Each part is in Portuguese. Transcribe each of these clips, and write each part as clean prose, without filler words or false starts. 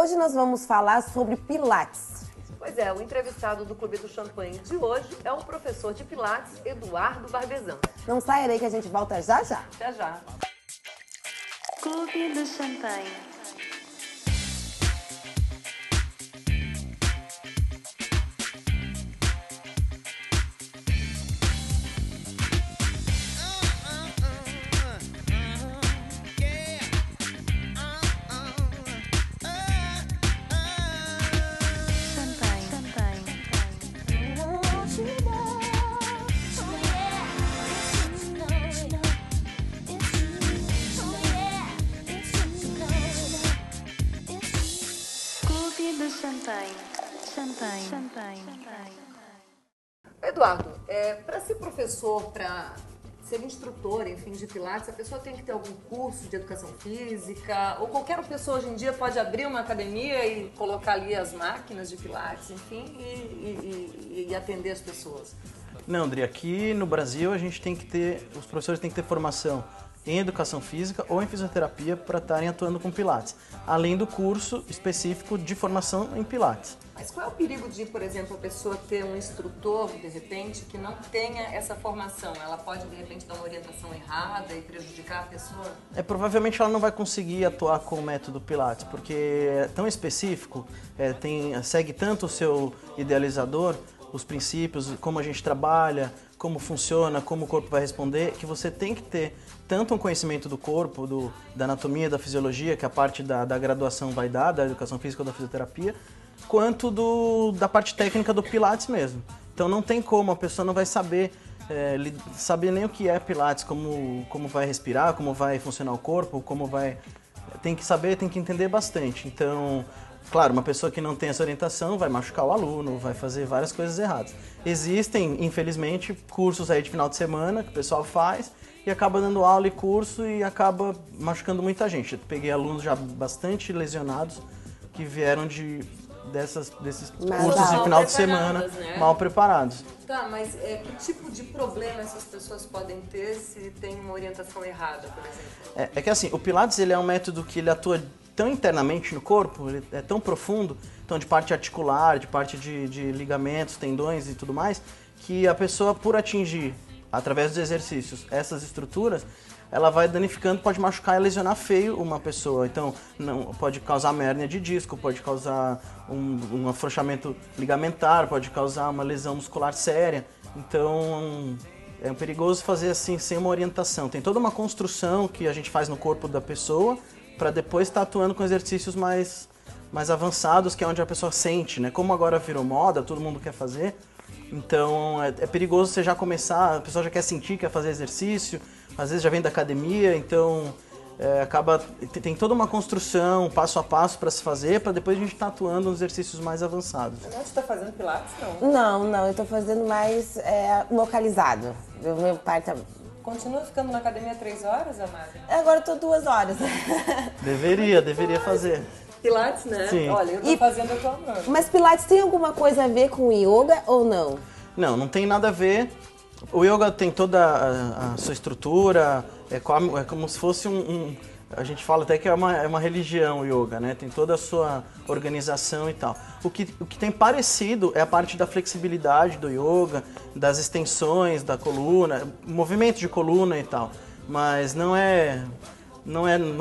Hoje nós vamos falar sobre Pilates. Pois é, o entrevistado do Clube do Champanhe de hoje é o professor de Pilates, Eduardo Barbezan. Não saia daí que a gente volta já já. Já já. Clube do Champanhe. Eduardo, para ser professor, para ser instrutor, enfim, de Pilates, a pessoa tem que ter algum curso de educação física? Ou qualquer pessoa hoje em dia pode abrir uma academia e colocar ali as máquinas de Pilates, enfim, e atender as pessoas? Não, André, aqui no Brasil a gente tem que ter, os professores têm que ter formação em educação física ou em fisioterapia para estarem atuando com Pilates, além do curso específico de formação em Pilates. Mas qual é o perigo de, por exemplo, a pessoa ter um instrutor, de repente, que não tenha essa formação? Ela pode, de repente, dar uma orientação errada e prejudicar a pessoa? Provavelmente ela não vai conseguir atuar com o método Pilates, porque é tão específico, segue tanto o seu idealizador, os princípios, como a gente trabalha, como funciona, como o corpo vai responder, que você tem que ter tanto um conhecimento do corpo, da anatomia, da fisiologia, que a parte da graduação vai dar, da educação física ou da fisioterapia, quanto da parte técnica do Pilates mesmo. Então não tem como, a pessoa não vai saber nem o que é Pilates, como vai respirar, como vai funcionar o corpo, tem que saber, tem que entender bastante. Então, claro, uma pessoa que não tem essa orientação vai machucar o aluno, vai fazer várias coisas erradas. Existem, infelizmente, cursos aí de final de semana que o pessoal faz e acaba dando aula e curso e acaba machucando muita gente. Eu peguei alunos já bastante lesionados que vieram desses cursos de final de semana, né? Mal preparados. Tá, mas que tipo de problema essas pessoas podem ter se tem uma orientação errada, por exemplo? É que assim, o Pilates ele é um método que ele atua tão internamente no corpo, ele é tão profundo, então de parte articular, de parte de ligamentos, tendões e tudo mais, que a pessoa, por atingir, através dos exercícios, essas estruturas, ela vai danificando, pode machucar e lesionar feio uma pessoa. Então, pode causar uma hérnia de disco, pode causar um afrouxamento ligamentar, pode causar uma lesão muscular séria. Então, é perigoso fazer assim, sem uma orientação. Tem toda uma construção que a gente faz no corpo da pessoa, para depois estar atuando com exercícios mais avançados, que é onde a pessoa sente, né? Como agora virou moda, todo mundo quer fazer, então é perigoso você já começar, a pessoa já quer sentir, quer fazer exercício, às vezes já vem da academia, então tem toda uma construção, passo a passo para se fazer, para depois a gente estar atuando nos exercícios mais avançados. Você está fazendo Pilates, não? Não, eu estou fazendo mais localizado. Meu pai tá... Continua ficando na academia 3 horas, Amada? Agora eu tô 2 horas. Deveria fazer. Pilates, né? Sim. Olha, eu tô fazendo, eu tô amando. Mas Pilates tem alguma coisa a ver com yoga ou não? Não tem nada a ver. O yoga tem toda a sua estrutura, é como se fosse a gente fala até que é uma religião o yoga, né? Tem toda a sua organização e tal. O que tem parecido é a parte da flexibilidade do yoga, das extensões da coluna, movimento de coluna e tal. Mas não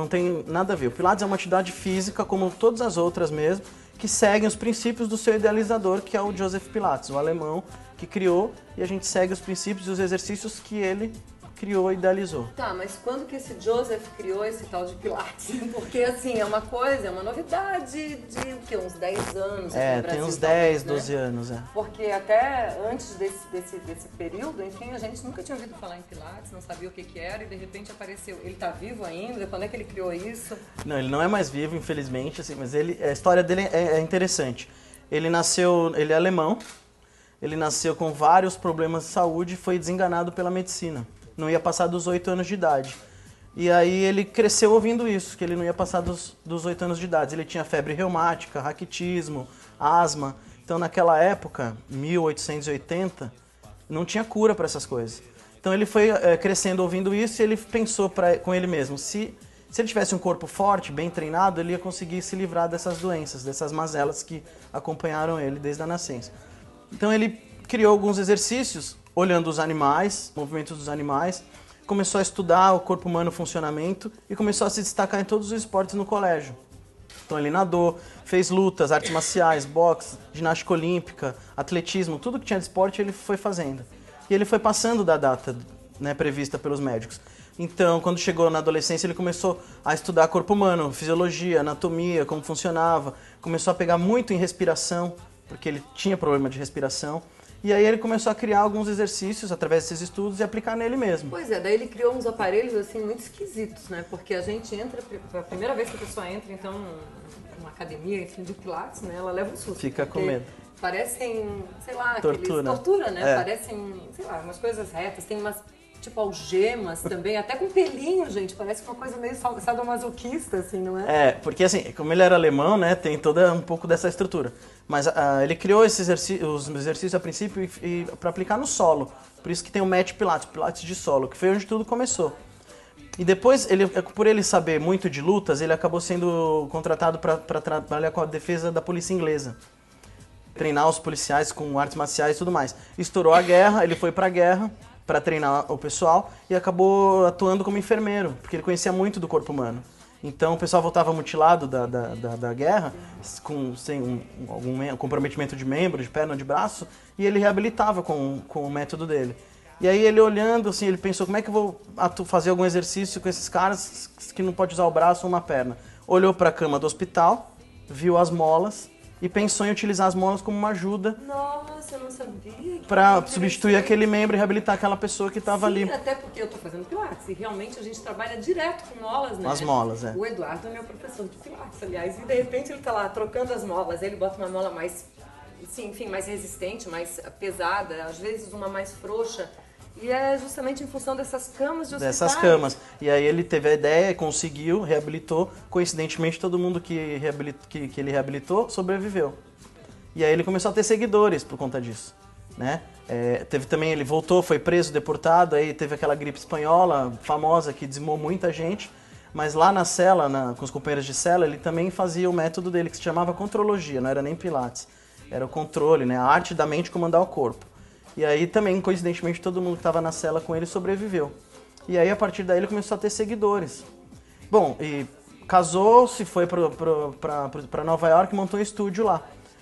tem nada a ver. O Pilates é uma atividade física, como todas as outras mesmo, que seguem os princípios do seu idealizador, que é o Joseph Pilates, o alemão que criou, e a gente segue os princípios e os exercícios que ele criou e idealizou. Tá, mas quando que esse Joseph criou esse tal de Pilates? Porque assim, é uma coisa, é uma novidade de o quê? Uns 10 anos aqui no Brasil, tem uns 10, talvez, 12 anos, Porque até antes desse período, enfim, a gente nunca tinha ouvido falar em Pilates, não sabia o que era e de repente apareceu. Ele tá vivo ainda? Quando é que ele criou isso? Não, ele não é mais vivo, infelizmente, assim, mas a história dele é interessante. Ele é alemão, ele nasceu com vários problemas de saúde e foi desenganado pela medicina. Não ia passar dos 8 anos de idade. E aí ele cresceu ouvindo isso, que ele não ia passar dos 8 anos de idade. Ele tinha febre reumática, raquitismo, asma. Então naquela época, 1880, não tinha cura para essas coisas. Então ele foi crescendo ouvindo isso e ele pensou com ele mesmo, se Se ele tivesse um corpo forte, bem treinado, ele ia conseguir se livrar dessas doenças, dessas mazelas que acompanharam ele desde a nascença. Então ele criou alguns exercícios, olhando os animais, movimentos dos animais, começou a estudar o corpo humano, o funcionamento, e começou a se destacar em todos os esportes no colégio. Então ele nadou, fez lutas, artes marciais, boxe, ginástica olímpica, atletismo, tudo que tinha de esporte ele foi fazendo. E ele foi passando da data, né, prevista pelos médicos. Então, quando chegou na adolescência, ele começou a estudar corpo humano, fisiologia, anatomia, como funcionava, começou a pegar muito em respiração, porque ele tinha problema de respiração. E aí ele começou a criar alguns exercícios através desses estudos e aplicar nele mesmo. Pois é, daí ele criou uns aparelhos assim muito esquisitos, né? Porque a gente entra, a primeira vez que a pessoa entra, então, numa academia, enfim, de pilates, né? Ela leva um susto. Fica com medo. Parecem, sei lá, tortura, né? Parecem, sei lá, umas coisas retas, tem umas tipo algemas também, até com pelinho, gente, parece uma coisa meio sadomasoquista, assim, não é? É, porque assim, como ele era alemão, né, tem toda um pouco dessa estrutura. Mas ele criou os exercícios a princípio e para aplicar no solo. Por isso que tem o Mat Pilates, Pilates de solo, que foi onde tudo começou. E depois, por ele saber muito de lutas, ele acabou sendo contratado para trabalhar com a defesa da polícia inglesa. Treinar os policiais com artes marciais e tudo mais. Estourou a guerra, ele foi para a guerra para treinar o pessoal e acabou atuando como enfermeiro, porque ele conhecia muito do corpo humano. Então o pessoal voltava mutilado da guerra, sem algum comprometimento de membro, de perna, de braço, e ele reabilitava com o método dele. E aí ele olhando, assim, ele pensou, como é que eu vou fazer algum exercício com esses caras que não pode usar o braço ou uma perna? Olhou para a cama do hospital, viu as molas e pensou em utilizar as molas como uma ajuda. Nossa, eu não sabia. Para substituir aquele membro e reabilitar aquela pessoa que estava ali. Até porque eu tô fazendo pilates e realmente a gente trabalha direto com molas, né? As molas, é. O Eduardo é meu professor de pilates, aliás, e de repente ele tá lá trocando as molas, ele bota uma mola mais, sim, enfim, mais resistente, mais pesada, às vezes uma mais frouxa. E é justamente em função dessas camas de hospitais. Dessas camas. E aí ele teve a ideia, conseguiu, reabilitou. Coincidentemente, todo mundo que ele reabilitou sobreviveu. E aí ele começou a ter seguidores por conta disso, né? Teve também, ele voltou, foi preso, deportado, aí teve aquela gripe espanhola famosa que dizimou muita gente. Mas lá na cela, com os companheiros de cela, ele também fazia o método dele, que se chamava contrologia, não era nem pilates. Era o controle, né? A arte da mente comandar o corpo. E aí também, coincidentemente, todo mundo que estava na cela com ele sobreviveu. E aí, a partir daí, ele começou a ter seguidores. Bom, e casou-se, foi para Nova York e montou um estúdio lá.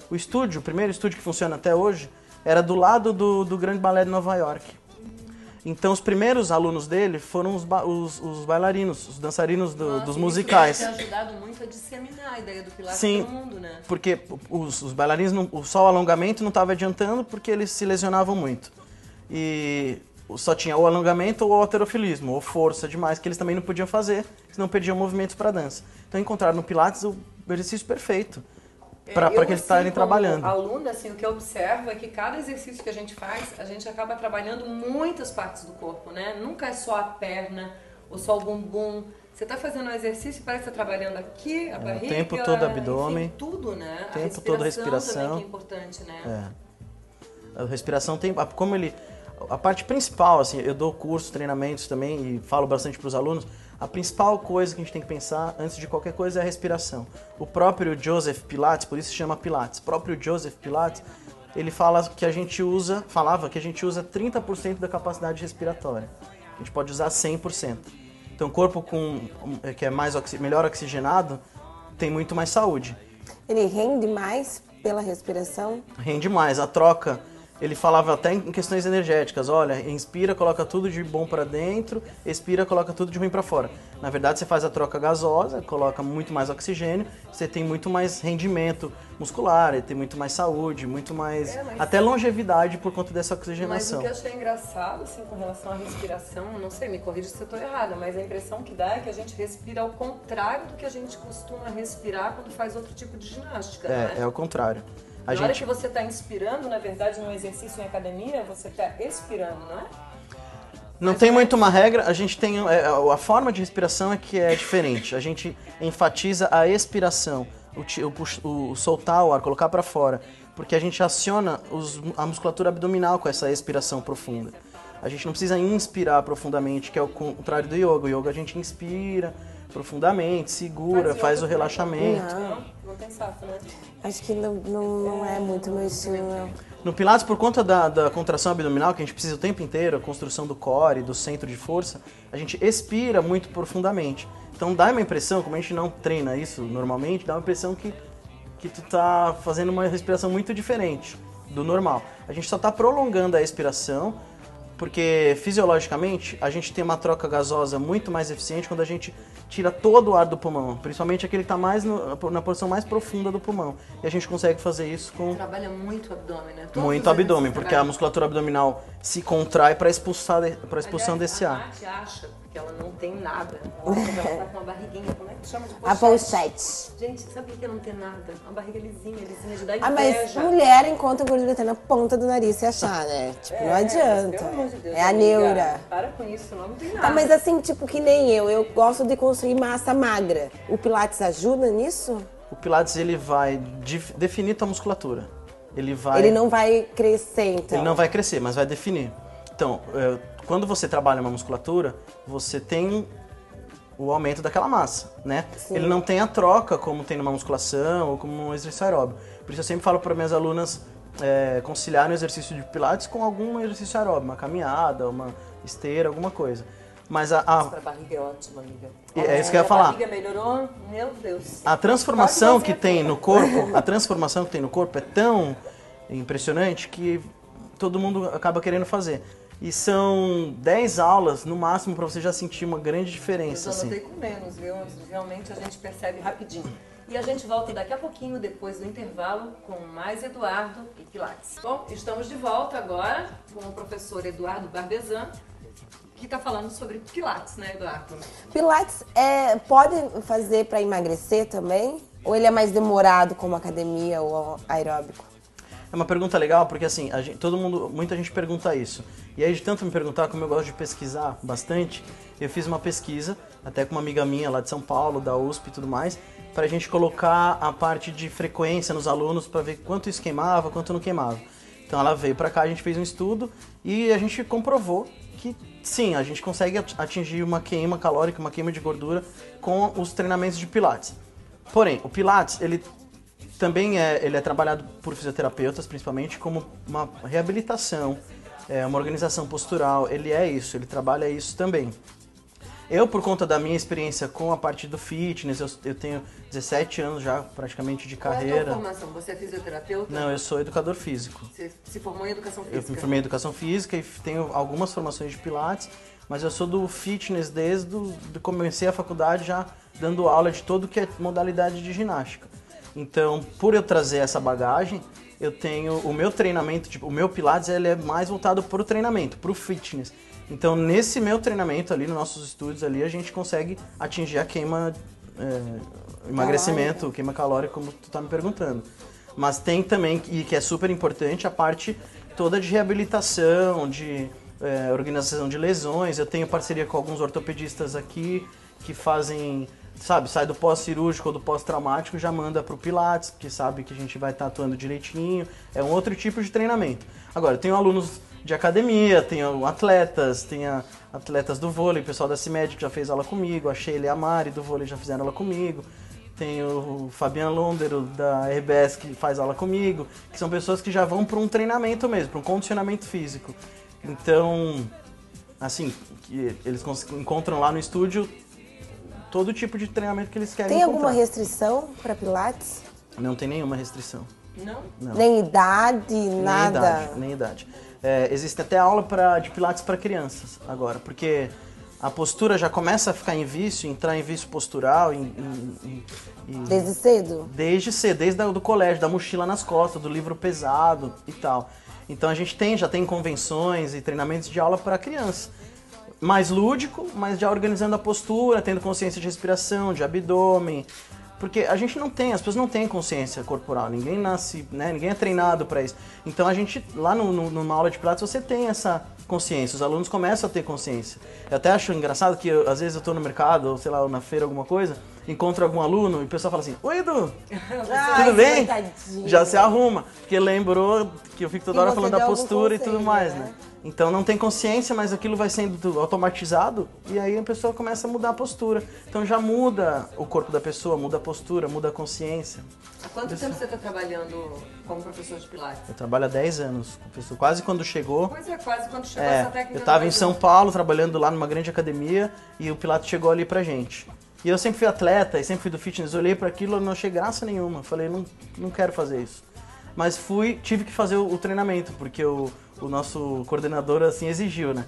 O estúdio, o primeiro estúdio que funciona até hoje, era do lado do Grande Balé de Nova York. Então, os primeiros alunos dele foram os bailarinos, os dançarinos dos musicais. Isso deve ter ajudado muito a disseminar a ideia do Pilates Sim, pelo mundo, né? Porque os bailarinos, só o alongamento não estava adiantando porque eles se lesionavam muito. E só tinha ou alongamento ou halterofilismo, ou força demais, que eles também não podiam fazer, senão perdiam movimentos para dança. Então encontraram no Pilates o exercício perfeito para que eles estarem trabalhando. Aluna, assim, o que eu observo é que cada exercício que a gente faz, a gente acaba trabalhando muitas partes do corpo, né? Nunca é só a perna ou só o bumbum. Você está fazendo um exercício e parece que está trabalhando aqui, a barriga, o tempo todo abdômen, enfim, tudo, né? O tempo todo respiração também que é importante, né? A respiração tem, como a parte principal, assim, eu dou cursos, treinamentos também e falo bastante para os alunos. A principal coisa que a gente tem que pensar antes de qualquer coisa é a respiração. O próprio Joseph Pilates, por isso se chama Pilates, o próprio Joseph Pilates, ele falava que a gente usa 30% da capacidade respiratória. A gente pode usar 100%. Então, o corpo que é melhor oxigenado tem muito mais saúde. Ele rende mais pela respiração? Rende mais. A troca, ele falava até em questões energéticas. Olha, inspira, coloca tudo de bom para dentro, expira, coloca tudo de ruim para fora. Na verdade, você faz a troca gasosa, coloca muito mais oxigênio, você tem muito mais rendimento muscular, tem muito mais saúde, muito mais... até longevidade por conta dessa oxigenação. Mas o que eu achei engraçado, assim, com relação à respiração, não sei, me corrija se eu estou errada, mas a impressão que dá é que a gente respira ao contrário do que a gente costuma respirar quando faz outro tipo de ginástica, né? É o contrário. Na hora que você está inspirando, na verdade, num exercício em academia, você está expirando, não é? Não tem muito uma regra, a gente tem... a forma de respiração é que é diferente. A gente enfatiza a expiração, o soltar o ar, colocar para fora, porque a gente aciona a musculatura abdominal com essa expiração profunda. A gente não precisa inspirar profundamente, que é o contrário do yoga. O yoga a gente inspira, profundamente, segura, faz o relaxamento. Não tem sapo, né? Acho que não é muito meu estilo, não. No Pilates, por conta da contração abdominal, que a gente precisa o tempo inteiro, a construção do core, do centro de força, a gente expira muito profundamente. Então dá uma impressão, como a gente não treina isso normalmente, dá uma impressão que tu tá fazendo uma respiração muito diferente do normal. A gente só tá prolongando a expiração, porque fisiologicamente a gente tem uma troca gasosa muito mais eficiente quando a gente tira todo o ar do pulmão, principalmente aquele que está mais na porção mais profunda do pulmão. E a gente consegue fazer isso com Trabalha muito o abdômen, né? muito abdômen, porque a musculatura abdominal se contrai para expulsão desse A ar. Nath acha que ela não tem nada. Ela tá com uma barriguinha, como é que chama de A pochete. Gente, sabe que não tem nada? Uma barriga lisinha de dar Ah, mas inveja. mulher encontra gordura até na ponta do nariz se achar, né? Tipo, não adianta. Pelo amor de Deus, É a amiga, neura. Para com isso, não tem nada. Tá, mas assim, tipo que nem eu gosto de construir massa magra. O Pilates ajuda nisso? O Pilates ele vai definir tua musculatura. Ele não vai crescer, então. Ele não vai crescer, mas vai definir. Então, quando você trabalha uma musculatura, você tem o aumento daquela massa, né? Sim. Ele não tem a troca como tem numa musculação ou como num exercício aeróbio. Por isso eu sempre falo para minhas alunas conciliarem o exercício de Pilates com algum exercício aeróbio, uma caminhada, uma esteira, alguma coisa. Mas Pra barriga é ótimo, amiga. é isso que eu ia falar. A barriga melhorou, meu Deus. A transformação que tem no corpo, é tão impressionante que todo mundo acaba querendo fazer. E são 10 aulas no máximo para você já sentir uma grande diferença. Eu só Assim. notei com menos, viu? Realmente a gente percebe rapidinho. E a gente volta daqui a pouquinho, depois do intervalo, com mais Eduardo e Pilates. Bom, estamos de volta agora com o professor Eduardo Barbezan, que está falando sobre Pilates, né, Eduardo? Pilates pode fazer para emagrecer também? Ou ele é mais demorado como academia ou aeróbico? É uma pergunta legal porque assim, muita gente pergunta isso. E aí de tanto me perguntar, como eu gosto de pesquisar bastante, eu fiz uma pesquisa, até com uma amiga minha lá de São Paulo, da USP e tudo mais, para a gente colocar a parte de frequência nos alunos para ver quanto isso queimava, quanto não queimava. Então ela veio para cá, a gente fez um estudo e a gente comprovou que sim, a gente consegue atingir uma queima calórica, uma queima de gordura com os treinamentos de Pilates. Porém, o Pilates, ele também ele é trabalhado por fisioterapeutas, principalmente, como uma reabilitação, uma organização postural. Ele é isso, ele trabalha isso também. Eu, por conta da minha experiência com a parte do fitness, eu tenho 17 anos já praticamente de carreira. Qual é a tua formação? Você é fisioterapeuta? Não, eu sou educador físico. Você se formou em educação Eu física? me formei em educação física e tenho algumas formações de Pilates, mas eu sou do fitness desde que comecei a faculdade já dando aula de todo que é modalidade de ginástica. Então, por eu trazer essa bagagem, eu tenho o meu treinamento, tipo, o meu Pilates ele é mais voltado para o treinamento, para o fitness. Então, nesse meu treinamento ali, nos nossos estúdios ali, a gente consegue atingir a queima, emagrecimento, queima calórica, como tu tá me perguntando. Mas tem também, e que é super importante, a parte toda de reabilitação, de organização de lesões. Eu tenho parceria com alguns ortopedistas aqui que fazem, sabe, sai do pós-cirúrgico ou do pós-traumático, já manda pro Pilates, porque sabe que a gente vai estar atuando direitinho. É um outro tipo de treinamento. Agora, eu tenho alunos de academia, tenho atletas, atletas do vôlei, o pessoal da CIMED que já fez aula comigo, a Sheila e a Mari do vôlei já fizeram aula comigo. Tem o Fabian Londero da RBS que faz aula comigo, que são pessoas que já vão para um treinamento mesmo, para um condicionamento físico. Então, assim, que eles encontram lá no estúdio todo tipo de treinamento que eles querem Tem encontrar. alguma restrição para Pilates? Não tem nenhuma restrição. Não? Não. Nem idade, nada? Nem idade. Existe até aula de Pilates para crianças agora, porque a postura já começa a ficar em vício, entrar em vício postural. Desde cedo? Desde cedo, desde o colégio, da mochila nas costas, do livro pesado e tal. Então a gente já tem convenções e treinamentos de aula para criança. Mais lúdico, mas já organizando a postura, tendo consciência de respiração, de abdômen. Porque a gente não tem, as pessoas não têm consciência corporal, ninguém nasce, né, ninguém é treinado para isso. Então a gente, lá numa aula de Pilates, você tem essa consciência, os alunos começam a ter consciência. Eu até acho engraçado que às vezes eu tô no mercado, ou sei lá, na feira, alguma coisa, encontro algum aluno e o pessoal fala assim, oi Edu, tudo bem? Coitadinho. Já se arruma, porque lembrou que eu fico toda Que hora você falando da deu algum postura e tudo conselho, mais, né? né? Então não tem consciência, mas aquilo vai sendo automatizado e aí a pessoa começa a mudar a postura. Então já muda o corpo da pessoa, muda a postura, muda a consciência. Há quanto tempo você está trabalhando como professor de Pilates? Eu trabalho há 10 anos, professor. Quase quando chegou. Pois é, quase quando chegou essa técnica. Eu estava em São Paulo trabalhando lá numa grande academia e o Pilates chegou ali pra gente. E eu sempre fui atleta e sempre fui do fitness, olhei para aquilo e não achei graça nenhuma. Falei, não quero fazer isso. Mas tive que fazer o treinamento, porque o nosso coordenador assim exigiu, né?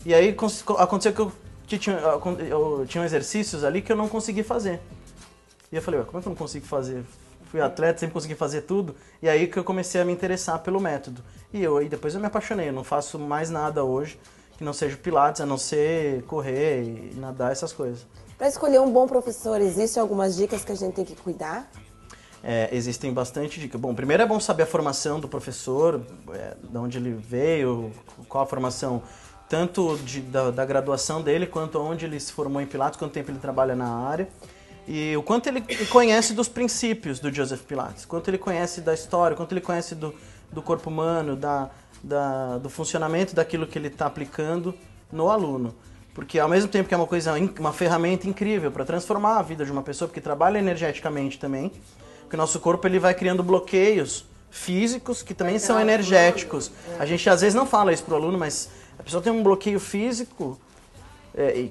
E aí aconteceu que eu tinha exercícios ali que eu não consegui fazer. E eu falei, como é que eu não consigo fazer? Fui atleta, sempre consegui fazer tudo. E aí que eu comecei a me interessar pelo método. E depois eu me apaixonei, eu não faço mais nada hoje que não seja Pilates, a não ser correr e nadar, essas coisas. Para escolher um bom professor, existem algumas dicas que a gente tem que cuidar? Existem bastante dicas. Bom, primeiro é bom saber a formação do professor, de onde ele veio, qual a formação, tanto da graduação dele, quanto onde ele se formou em Pilates, quanto tempo ele trabalha na área, e o quanto ele conhece dos princípios do Joseph Pilates, quanto ele conhece da história, quanto ele conhece do corpo humano, do funcionamento daquilo que ele está aplicando no aluno. Porque ao mesmo tempo que é uma ferramenta incrível para transformar a vida de uma pessoa, porque trabalha energeticamente também, porque o nosso corpo ele vai criando bloqueios físicos que também são energéticos. A gente às vezes não fala isso para o aluno, mas a pessoa tem um bloqueio físico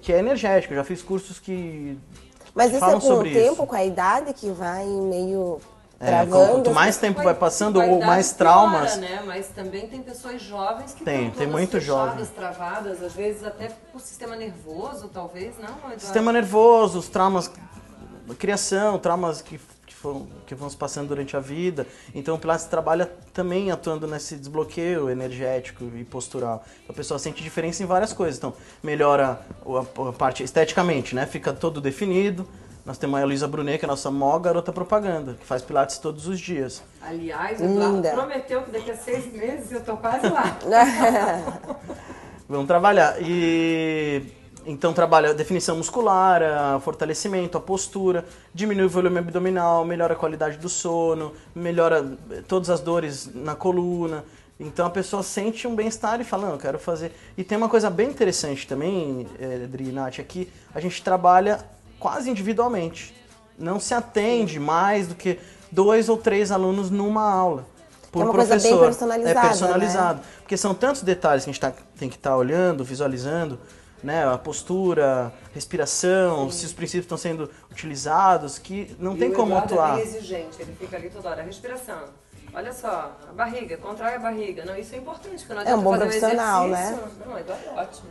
que é energético. Eu já fiz cursos que Mas isso falam é com sobre o tempo, isso. com a idade, que vai meio travando? Quanto mais tempo vai passando, ou dar mais piora, traumas. né? Mas também tem pessoas jovens que Tem estão todas muito fechadas, jovem. travadas, às vezes até por sistema nervoso, talvez, não? Eduardo? Sistema nervoso, os traumas da criação, traumas que vão se passando durante a vida. Então o Pilates trabalha também atuando nesse desbloqueio energético e postural. Então, a pessoa sente diferença em várias coisas. Então melhora a parte esteticamente, né? Fica todo definido. Nós temos a Heloísa Brunet, que é a nossa maior garota propaganda, que faz Pilates todos os dias. Aliás, o Eduardo prometeu que daqui a 6 meses eu tô quase lá. Vamos trabalhar. Então trabalha a definição muscular, fortalecimento, a postura, diminui o volume abdominal, melhora a qualidade do sono, melhora todas as dores na coluna. Então a pessoa sente um bem-estar e fala, não, eu quero fazer. E tem uma coisa bem interessante também, Adri e Nath, aqui a gente trabalha quase individualmente. Não se atende mais do que 2 ou 3 alunos numa aula. Por uma professor. Coisa bem personalizada. É personalizado. Né? Porque são tantos detalhes que a gente tem que estar olhando, visualizando, né? A postura, respiração, se os princípios estão sendo utilizados, que não tem como atuar. É bem exigente, ele fica ali toda hora. Respiração. Olha só, a barriga, contrai a barriga. Não, isso é importante, porque não adianta um bom fazer profissional, um exercício. né? Não, Eduardo é ótimo.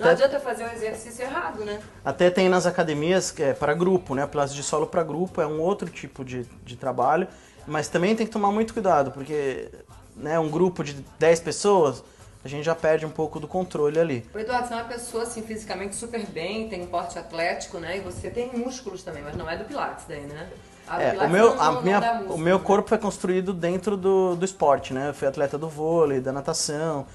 Não adianta fazer um exercício errado, né? Até tem nas academias que é para grupo, né? Pilates de solo para grupo é um outro tipo de trabalho, mas também tem que tomar muito cuidado, porque um grupo de 10 pessoas, a gente já perde um pouco do controle ali. O Eduardo, você é uma pessoa assim, fisicamente super bem, tem um porte atlético, né? E você tem músculos também, mas não é do Pilates daí, né? O meu corpo é construído dentro do esporte, né? Eu fui atleta do vôlei, da natação,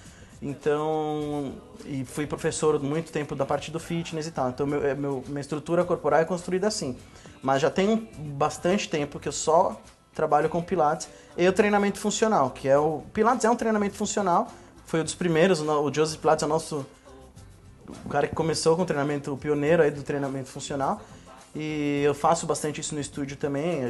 então, e fui professor muito tempo da parte do fitness e tal. Então minha estrutura corporal é construída assim. Mas já tem bastante tempo que eu só trabalho com Pilates e o treinamento funcional, que Pilates é um treinamento funcional, foi um dos primeiros, o Joseph Pilates é o cara que começou com o treinamento, o pioneiro aí do treinamento funcional. E eu faço bastante isso no estúdio também,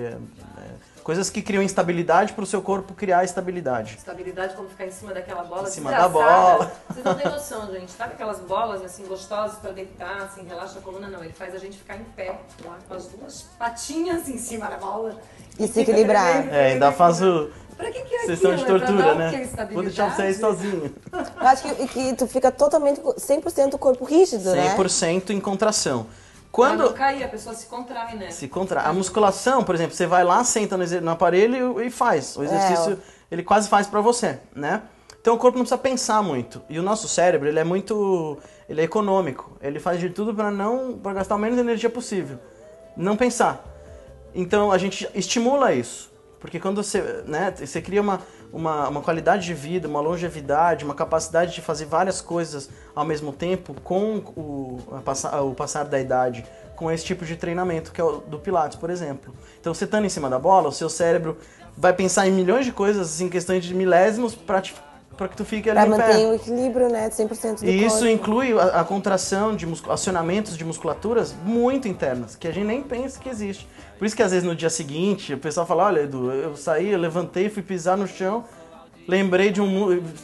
coisas que criam instabilidade para o seu corpo criar estabilidade. Estabilidade como ficar em cima daquela bola Em cima da bola. Vocês não têm noção, gente. Sabe aquelas bolas assim gostosas para deitar, assim, relaxa a coluna? Não, ele faz a gente ficar em pé, lá com as 2 patinhas em cima da bola. E se equilibrar. Ainda faz Pra que é sessão de tortura, né? Vou deixar você aí sozinho. Eu acho que tu fica totalmente, 100% corpo rígido, né? 100% em contração. Quando não cair, a pessoa se contrai, né? Se contrai. A musculação, por exemplo, você vai lá, senta no aparelho e faz. O exercício, ele quase faz pra você, né? Então o corpo não precisa pensar muito. E o nosso cérebro, ele é econômico. Ele faz de tudo para gastar o menos energia possível. Não pensar. Então a gente estimula isso. Porque quando você cria uma qualidade de vida, uma longevidade, uma capacidade de fazer várias coisas ao mesmo tempo com o passar da idade, com esse tipo de treinamento, que é o do Pilates, por exemplo. Então, você estando em cima da bola, o seu cérebro vai pensar em milhões de coisas em questões de milésimos para para que tu fique ali Pra em manter pé. o equilíbrio, né? 100% do E isso corpo. inclui a contração de acionamentos de musculaturas muito internas, que a gente nem pensa que existe. Por isso que às vezes no dia seguinte o pessoal fala, olha Edu, eu saí, eu levantei, fui pisar no chão, lembrei de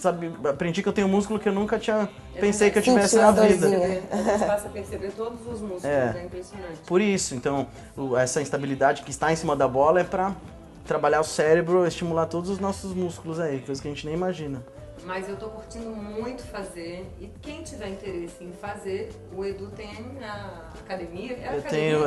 sabe, aprendi que eu tenho um músculo que eu nunca tinha pensei que eu tivesse Sentiu na a vida. dorzinha. A gente passa a perceber todos os músculos, é impressionante. Por isso, então, essa instabilidade que está em cima da bola é para trabalhar o cérebro, estimular todos os nossos músculos aí, coisa que a gente nem imagina. Mas eu tô curtindo muito fazer, e quem tiver interesse em fazer, o Edu tem a academia, eu tenho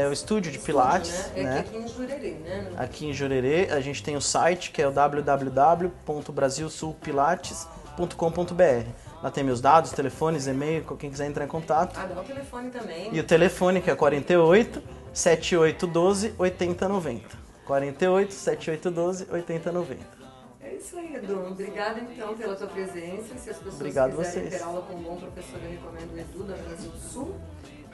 o estúdio de Pilates, né? Aqui em Jurerê, né? Aqui em Jurerê, a gente tem o site que é o www.brasilsulpilates.com.br. Lá tem meus dados, telefones, e-mail, quem quiser entrar em contato. Dá o telefone também. E o telefone que é 48 7812 8090. 48 7812 8090. É isso aí, Edu. Obrigada, então, pela tua presença. Se as pessoas Obrigado quiserem vocês. ter aula com um bom professor, eu recomendo o Edu, da Brasil Sul,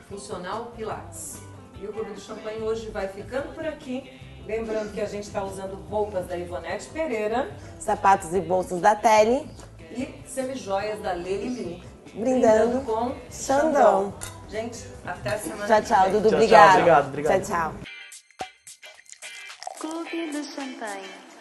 Funcional Pilates. E o Clube do Champanhe hoje vai ficando por aqui. Lembrando que a gente está usando roupas da Ivonete Pereira. Sapatos e bolsas da Tele. E semijoias da Lelili. Brindando com Xandão. Gente, até a semana Tchau, que tchau, vem. Dudu. Tchau, Obrigada. obrigado. Tchau, tchau. Clube do Champanhe.